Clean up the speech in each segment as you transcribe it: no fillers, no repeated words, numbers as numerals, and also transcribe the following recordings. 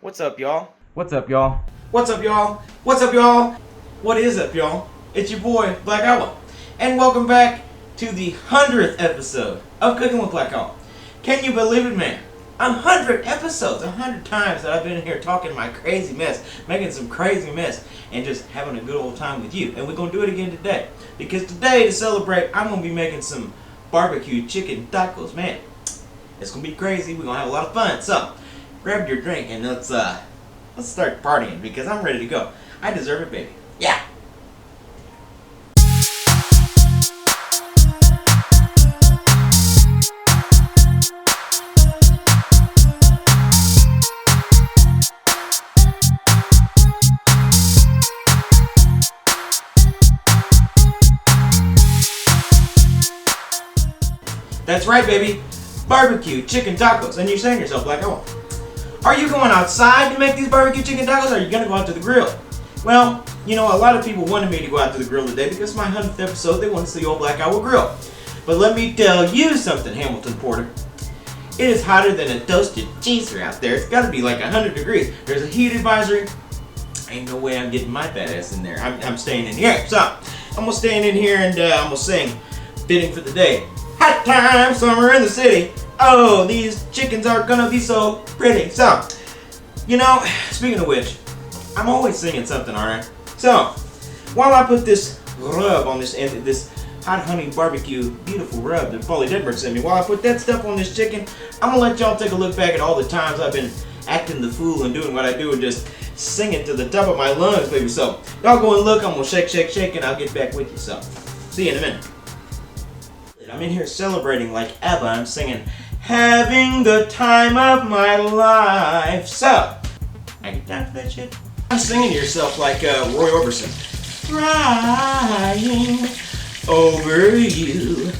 What's up, y'all? What's up, y'all? What's up, y'all? What's up, y'all? What is up, y'all? It's your boy, Black Owl. And welcome back to the 100th episode of Cooking with Black Owl. Can you believe it, man? 100 episodes, 100 times that I've been in here talking my crazy mess, making some crazy mess, and just having a good old time with you. And we're going to do it again today. Because today, to celebrate, I'm going to be making some barbecue chicken tacos. Man, it's going to be crazy. We're going to have a lot of fun. So, grab your drink and let's start partying because I'm ready to go. I deserve it, baby. Yeah. That's right, baby. Barbecue chicken tacos. And you're saying to yourself, like, oh, are you going outside to make these barbecue chicken tacos, or are you going to go out to the grill? Well, you know, a lot of people wanted me to go out to the grill today because it's my 100th episode. They want to see old Black Owl grill. But let me tell you something, Hamilton Porter. It is hotter than a toasted cheeser out there. It's got to be like 100 degrees. There's a heat advisory. Ain't no way I'm getting my fat ass in there. I'm staying in here. So, I'm going to stay in here and I'm going to sing Fitting for the Day. Hot time, summer in the city. Oh, these chickens are gonna be so pretty. So, you know, speaking of which, I'm always singing something, alright? So, while I put this rub on this hot honey barbecue, beautiful rub that Paulie Denberg sent me, while I put that stuff on this chicken, I'm gonna let y'all take a look back at all the times I've been acting the fool and doing what I do and just singing to the top of my lungs, baby. So, y'all go and look. I'm gonna shake, shake, shake, and I'll get back with you. So, see you in a minute. I'm in here celebrating like Abba. I'm singing, having the time of my life. So, I get down for that shit. I'm singing to yourself like Roy Orbison. Crying over you.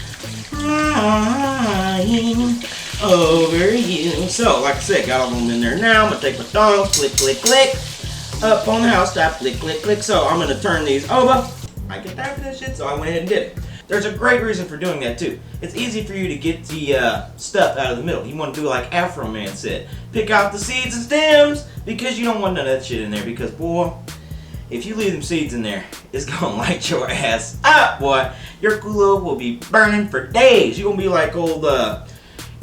Crying over you. So, like I said, got all of them in there now. I'm going to take my thumb, click, click, click. Up on the house top, click, click, click. So, I'm going to turn these over. I get down for that shit, so I went ahead and did it. There's a great reason for doing that too. It's easy for you to get the stuff out of the middle. You want to do like Afro Man said. Pick out the seeds and stems because you don't want none of that shit in there because, boy, if you leave them seeds in there, it's going to light your ass up, boy. Your culo will be burning for days. You're going to be like old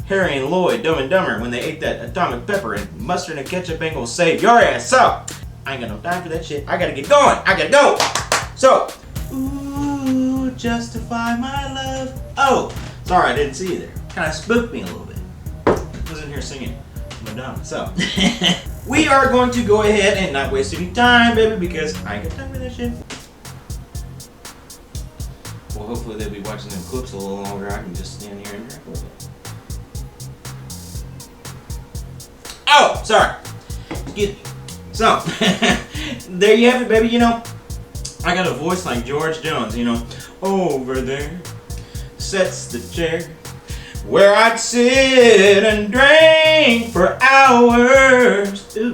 Harry and Lloyd, Dumb and Dumber, when they ate that atomic pepper and mustard and ketchup ain't going to save your ass. So, I ain't got no time for that shit. I got to get going. I got to go. So, justify my love. Oh, sorry, I didn't see you there. Kind of spooked me a little bit. I was in here singing Madonna. So, we are going to go ahead and not waste any time, baby, because I ain't got time for that shit. Well, hopefully they'll be watching them clips a little longer. I can just stand here and drink a little bit. Oh, sorry. Excuse me. So, there you have it, baby. You know, I got a voice like George Jones, you know. Over there sets the chair where I'd sit and drink for hours. Ooh.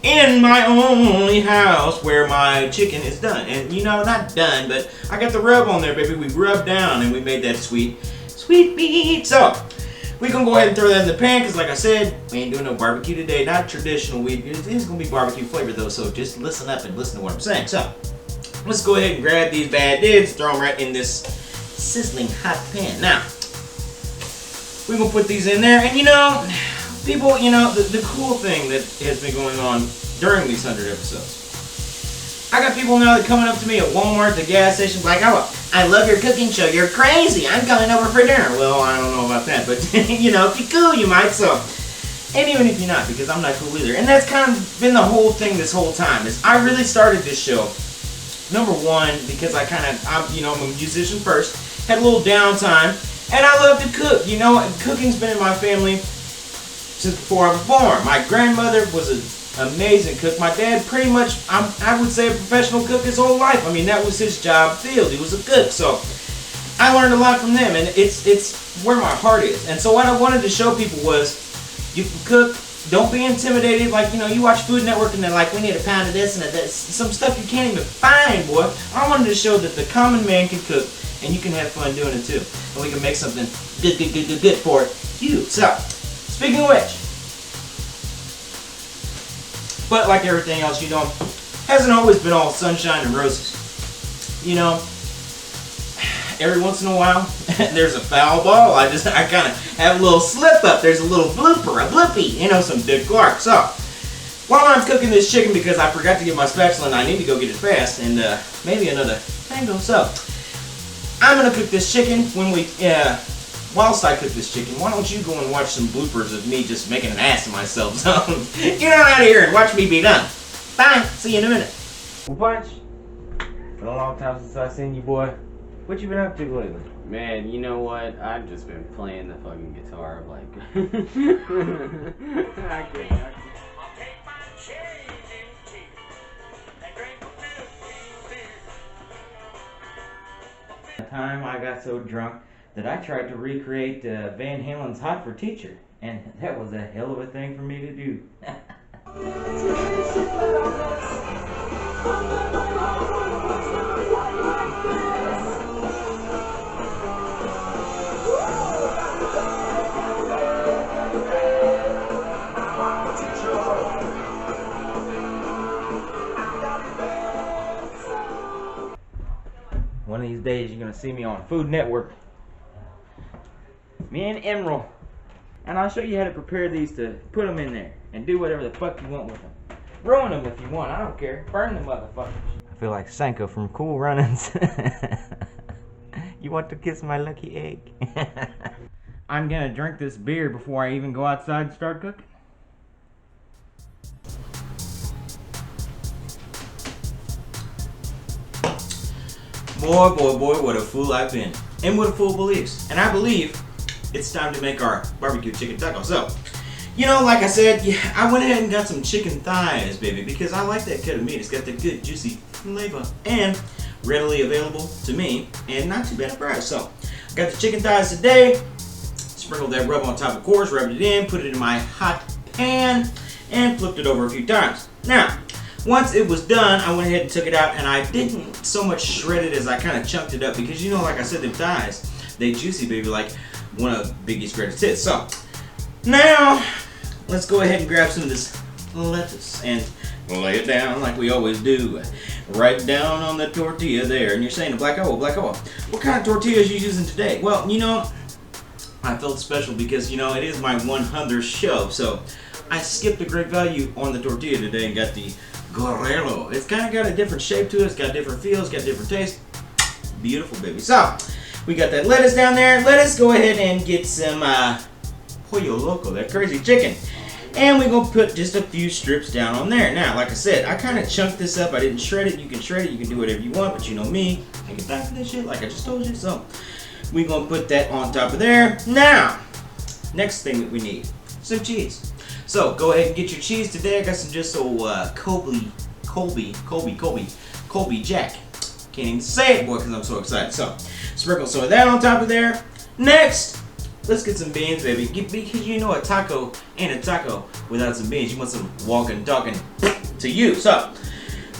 In my only house where my chicken is done. And you know, not done, but I got the rub on there, baby. We rubbed down and we made that sweet, sweet meat. So, we're going to go ahead and throw that in the pan because, like I said, we ain't doing no barbecue today. Not traditional weed. It is going to be barbecue flavor, though, so just listen up and listen to what I'm saying. So, let's go ahead and grab these bad dudes, throw them right in this sizzling hot pan. Now, we're going to put these in there. And, you know, people, you know, the cool thing that has been going on during these 100 episodes. I got people now that coming up to me at Walmart, the gas station, like, oh, I love your cooking show. You're crazy. I'm coming over for dinner. Well, I don't know about that, but, you know, if you're cool, you might, so. And even if you're not, because I'm not cool either. And that's kind of been the whole thing this whole time, is I really started this show, number one, because I'm a musician first, had a little downtime, and I love to cook. You know, cooking's been in my family since before I was born. My grandmother was an amazing cook. My dad pretty much, I would say, a professional cook his whole life. I mean, that was his job field. He was a cook, so I learned a lot from them, and it's where my heart is. And so what I wanted to show people was, you can cook. Don't be intimidated. Like, you know, you watch Food Network and they're like, we need a pound of this and that. Some stuff you can't even find, boy. I wanted to show that the common man can cook, and you can have fun doing it too. And we can make something good for you. So, speaking of which, But like everything else, you know, hasn't always been all sunshine and roses. You know, every once in a while, there's a foul ball. I kind of have a little slip up. There's a little blooper, a blippy, you know, some Dick Clark. So, while I'm cooking this chicken, because I forgot to get my spatula and I need to go get it fast, and maybe another tango. So, I'm going to cook this chicken. Whilst I cook this chicken, why don't you go and watch some bloopers of me just making an ass of myself. So, get on out of here and watch me be done. Bye. See you in a minute. Well, Punch, been a long time since I seen you, boy. What you been up to lately? Man, you know what? I've just been playing the fucking guitar, like... I can't. The time I got so drunk that I tried to recreate Van Halen's Hot for Teacher, and that was a hell of a thing for me to do. One of these days you're gonna see me on Food Network. Me and Emerald. And I'll show you how to prepare these to put them in there and do whatever the fuck you want with them. Ruin them if you want, I don't care. Burn them motherfuckers. I feel like Sanko from Cool Runnings. You want to kiss my lucky egg? I'm gonna drink this beer before I even go outside and start cooking. Boy, what a fool I've been. And what a fool believes. And I believe it's time to make our barbecue chicken taco. So, you know, like I said, yeah, I went ahead and got some chicken thighs, baby, because I like that cut of meat. It's got that good, juicy flavor and readily available to me and not too bad a price. So, I got the chicken thighs today. Sprinkled that rub on top, of course, rubbed it in, put it in my hot pan, and flipped it over a few times. Now, once it was done, I went ahead and took it out, and I didn't so much shred it as I kind of chunked it up because, you know, like I said, them thighs, they juicy, baby, like one of Biggie's greatest hits. So, now, let's go ahead and grab some of this lettuce and lay it down like we always do. Right down on the tortilla there. And you're saying, Black Owl, what kind of tortillas are you using today? Well, you know, I felt special because, you know, it is my 100th show, so I skipped the great value on the tortilla today and got the Guerrero. It's kind of got a different shape to it. It's got different feels, got different taste. Beautiful, baby. So, we got that lettuce down there. Let us go ahead and get some Pollo Loco, that crazy chicken. And we're going to put just a few strips down on there. Now, like I said, I kind of chunked this up. I didn't shred it. You can shred it. You can do whatever you want, but you know me. I get back to this shit like I just told you. So, we're going to put that on top of there. Now, next thing that we need, some cheese. So, go ahead and get your cheese today. I got some just old Colby Jack. Can't even say it, boy, because I'm so excited. So, sprinkle some of that on top of there. Next, let's get some beans, baby. Because you know a taco ain't a taco without some beans. You want some walking, talking to you. So,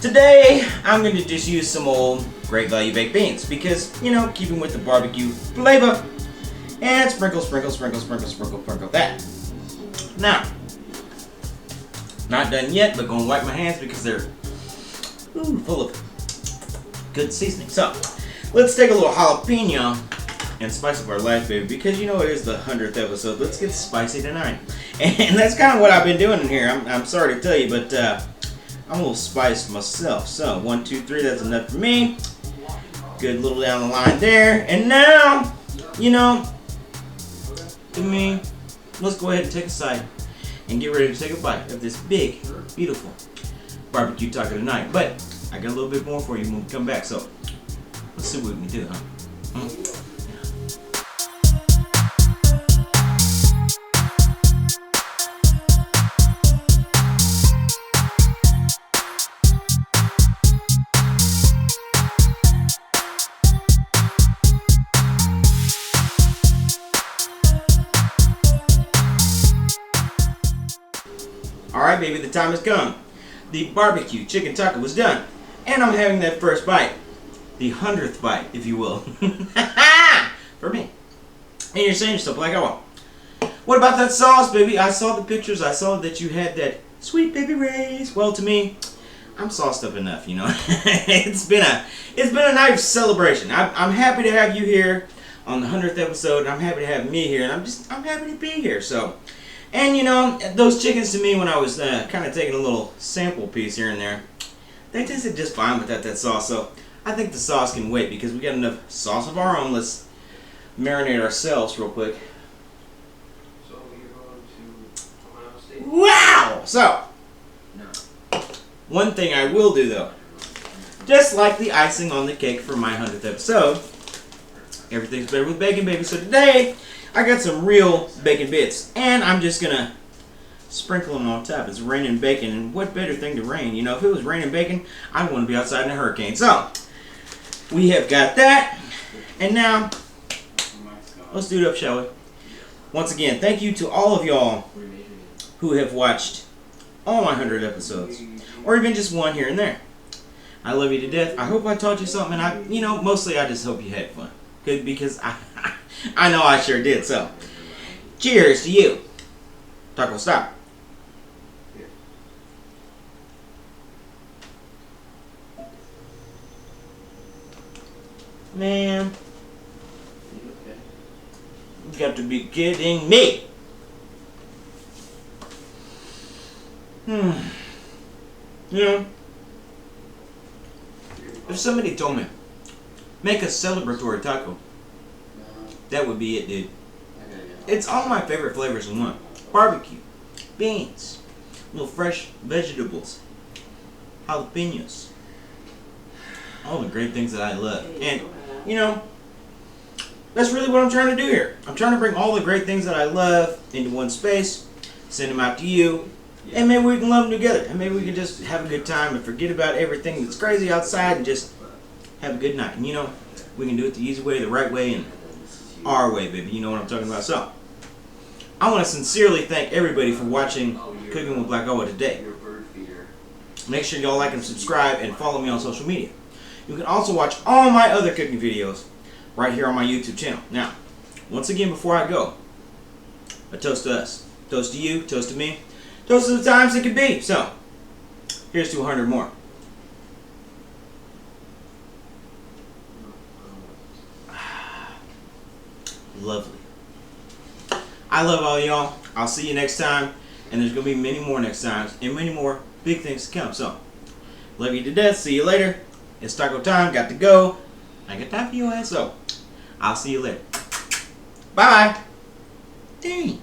today, I'm going to just use some old Great Value baked beans. Because, you know, keeping with the barbecue flavor. And sprinkle that. Now, not done yet, but gonna wipe my hands because they're full of good seasoning. So, let's take a little jalapeno and spice up our life, baby, because you know it is the 100th episode. Let's get spicy tonight. And that's kind of what I've been doing in here. I'm sorry to tell you, but I'm a little spiced myself. So, 1, 2, 3, that's enough for me. Good little down the line there. And now, you know, let's go ahead and take a side and get ready to take a bite of this big, beautiful barbecue taco tonight. But I got a little bit more for you when we come back, so let's see what we can do, huh? Alright, baby, the time has come. The barbecue chicken taco was done. And I'm having that first bite. The 100th bite, if you will. For me. And you're saying to yourself, like, oh, what about that sauce, baby? I saw the pictures. I saw that you had that Sweet baby rays. Well, to me, I'm sauced up enough, you know. it's been a nice celebration. I'm happy to have you here on the 100th episode, and I'm happy to have me here, and I'm happy to be here. So, and you know, those chickens to me, when I was kind of taking a little sample piece here and there, they tasted just fine without that sauce. So I think the sauce can wait because we got enough sauce of our own. Let's marinate ourselves real quick. So you're going to Ohio State? Wow! So, one thing I will do though, just like the icing on the cake for my 100th episode, everything's better with bacon, baby. So today, I got some real bacon bits, and I'm just gonna sprinkle them on top. It's raining bacon, and what better thing to rain? You know, if it was raining bacon, I'd want to be outside in a hurricane. So, we have got that, and now, let's do it up, shall we? Once again, thank you to all of y'all who have watched all my 100 episodes, or even just one here and there. I love you to death. I hope I taught you something, and mostly I just hope you had fun. Good, because I know I sure did. So, cheers to you. Taco, stop. Man, you got to be kidding me. You know, if somebody told me, make a celebratory taco, that would be it, dude. It's all my favorite flavors in one. Barbecue, beans, little fresh vegetables, jalapenos, all the great things that I love. And, you know, that's really what I'm trying to do here. I'm trying to bring all the great things that I love into one space, send them out to you, and maybe we can love them together. And maybe we can just have a good time and forget about everything that's crazy outside and just have a good night. And, you know, we can do it the easy way, the right way, and our way, baby. You know what I'm talking about. So, I want to sincerely thank everybody for watching Cooking with Black Owa today. Make sure y'all like and subscribe and follow me on social media. You can also watch all my other cooking videos right here on my YouTube channel. Now, once again, before I go, a toast to us. Toast to you, toast to me, toast to the times it could be. So, here's to 100 more. Lovely. I love all y'all. I'll see you next time. And there's going to be many more next times. And many more big things to come. So, love you to death. See you later. It's taco time. Got to go. I got time for your ass. So, I'll see you later. Bye. Dang.